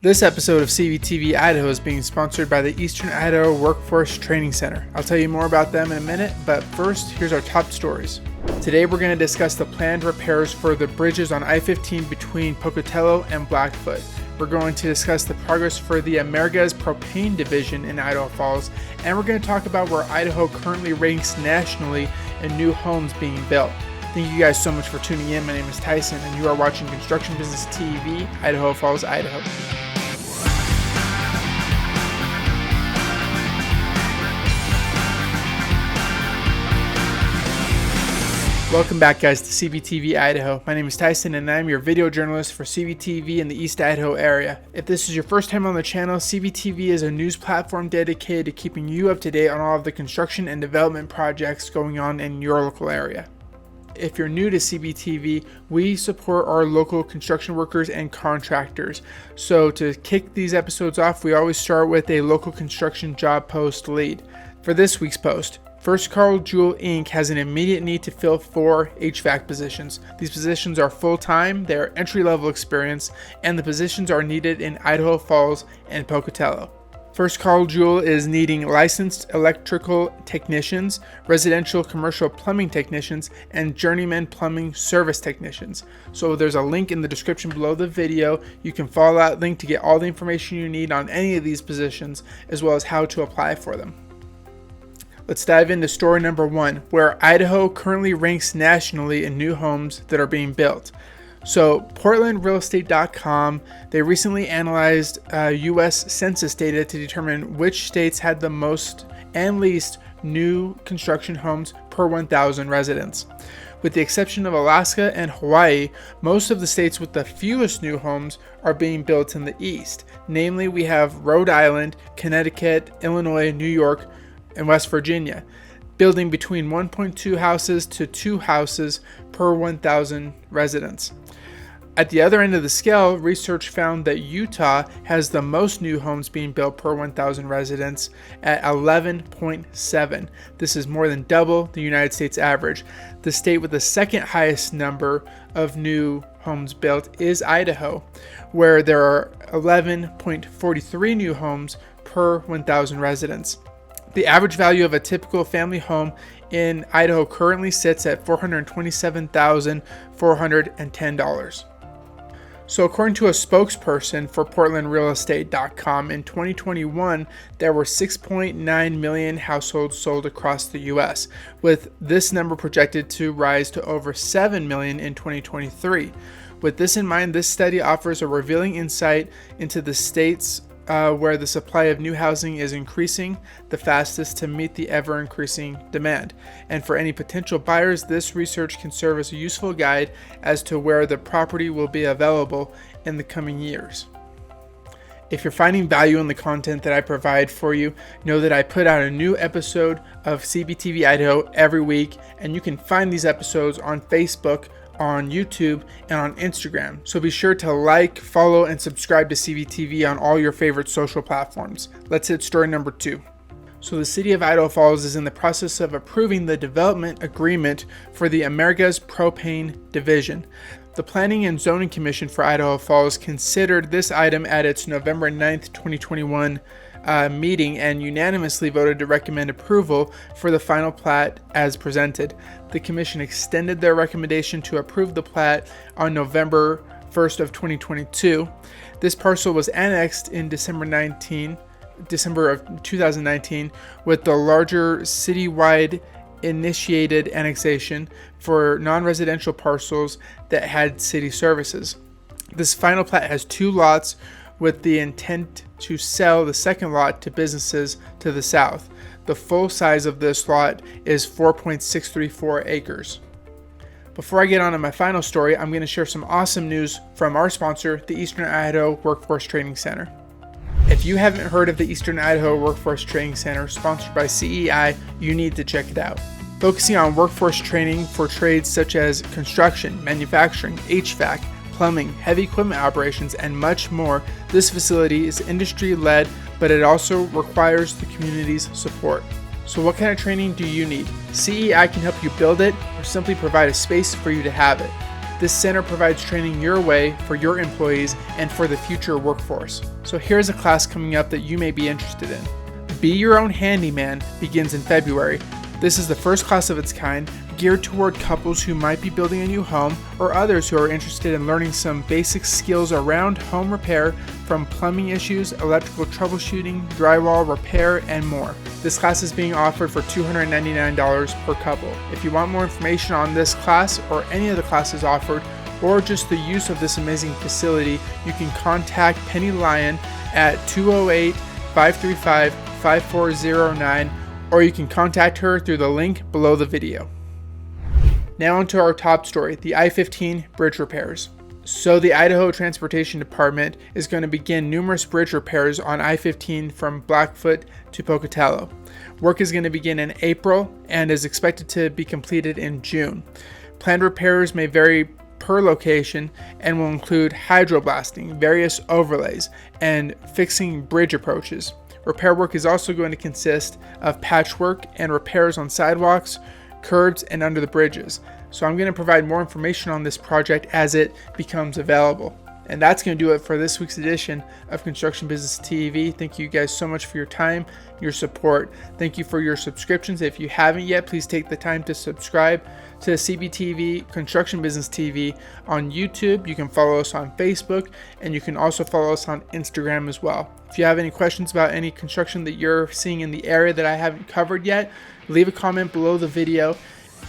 This episode of CBTV Idaho is being sponsored by the Eastern Idaho Workforce Training Center. I'll tell you more about them in a minute, but first, here's our top stories. Today we're going to discuss the planned repairs for the bridges on I-15 between Pocatello and Blackfoot. We're going to discuss the progress for the Amerigas Propane Division in Idaho Falls, and we're going to talk about where Idaho currently ranks nationally in new homes being built. Thank you guys so much for tuning in. My name is Tyson, and you are watching Construction Business TV, Idaho Falls, Idaho. Welcome back, guys, to CBTV Idaho. My name is Tyson and I'm your video journalist for CBTV in the East Idaho area. If this is your first time on the channel, CBTV is a news platform dedicated to keeping you up to date on all of the construction and development projects going on in your local area. If you're new to CBTV, we support our local construction workers and contractors. So to kick these episodes off, we always start with a local construction job post lead. For this week's post, First Call Jewel Inc. has an immediate need to fill 4 HVAC positions. These positions are full-time, they are entry-level experience, and the positions are needed in Idaho Falls and Pocatello. First Call Jewel is needing licensed electrical technicians, residential commercial plumbing technicians, and journeyman plumbing service technicians. So there's a link in the description below the video. You can follow that link to get all the information you need on any of these positions, as well as how to apply for them. Let's dive into story number 1, where Idaho currently ranks nationally in new homes that are being built. So PortlandRealEstate.com, they recently analyzed U.S. Census data to determine which states had the most and least new construction homes per 1,000 residents. With the exception of Alaska and Hawaii, most of the states with the fewest new homes are being built in the east. Namely, we have Rhode Island, Connecticut, Illinois, New York, and West Virginia, building between 1.2 houses to 2 houses per 1,000 residents. At the other end of the scale, research found that Utah has the most new homes being built per 1,000 residents at 11.7. This is more than double the United States average. The state with the second highest number of new homes built is Idaho, where there are 11.43 new homes per 1,000 residents. The average value of a typical family home in Idaho currently sits at $427,410. So according to a spokesperson for PortlandRealEstate.com, in 2021, there were 6.9 million households sold across the U.S., with this number projected to rise to over 7 million in 2023. With this in mind, this study offers a revealing insight into the states where the supply of new housing is increasing the fastest to meet the ever-increasing demand. And for any potential buyers, this research can serve as a useful guide as to where the property will be available in the coming years. If you're finding value in the content that I provide for you, know that I put out a new episode of CBTV Idaho every week, and you can find these episodes on Facebook, on YouTube, and on Instagram. So be sure to like, follow, and subscribe to CBTV on all your favorite social platforms. Let's hit story number 2. So the city of Idaho Falls is in the process of approving the development agreement for the Amerigas Propane Division. The Planning and Zoning Commission for Idaho Falls considered this item at its November 9th, 2021 meeting and unanimously voted to recommend approval for the final plat as presented. The commission extended their recommendation to approve the plat on November 1st of 2022. This parcel was annexed in December of 2019 with the larger citywide initiated annexation for non-residential parcels that had city services. This final plat has 2 lots with the intent to sell the second lot to businesses to the south. The full size of this lot is 4.634 acres. Before I get on to my final story, I'm going to share some awesome news from our sponsor, the Eastern Idaho Workforce Training Center. If you haven't heard of the Eastern Idaho Workforce Training Center, sponsored by CEI, you need to check it out. Focusing on workforce training for trades such as construction, manufacturing, HVAC, plumbing, heavy equipment operations, and much more, this facility is industry-led, but it also requires the community's support. So what kind of training do you need? CEI can help you build it or simply provide a space for you to have it. This center provides training your way for your employees and for the future workforce. So here's a class coming up that you may be interested in. Be Your Own Handyman begins in February. This is the first class of its kind, geared toward couples who might be building a new home or others who are interested in learning some basic skills around home repair, from plumbing issues, electrical troubleshooting, drywall repair, and more. This class is being offered for $299 per couple. If you want more information on this class or any of the classes offered, or just the use of this amazing facility, you can contact Penny Lyon at 208-535-5409, or you can contact her through the link below the video. Now onto our top story, the I-15 bridge repairs. So the Idaho Transportation Department is going to begin numerous bridge repairs on I-15 from Blackfoot to Pocatello. Work is going to begin in April and is expected to be completed in June. Planned repairs may vary per location and will include hydroblasting, various overlays, and fixing bridge approaches. Repair work is also going to consist of patchwork and repairs on sidewalks, curbs, and under the bridges. So I'm going to provide more information on this project as it becomes available. And that's going to do it for this week's edition of Construction Business TV. Thank you guys so much for your time, your support. Thank you for your subscriptions. If you haven't yet, please take the time to subscribe to CBTV Construction Business TV on YouTube. You can follow us on Facebook, and you can also follow us on Instagram as well. If you have any questions about any construction that you're seeing in the area that I haven't covered yet, leave a comment below the video.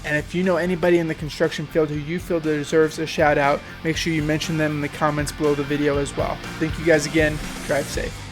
And if you know anybody in the construction field who you feel deserves a shout out, make sure you mention them in the comments below the video as well. Thank you guys again. Drive safe.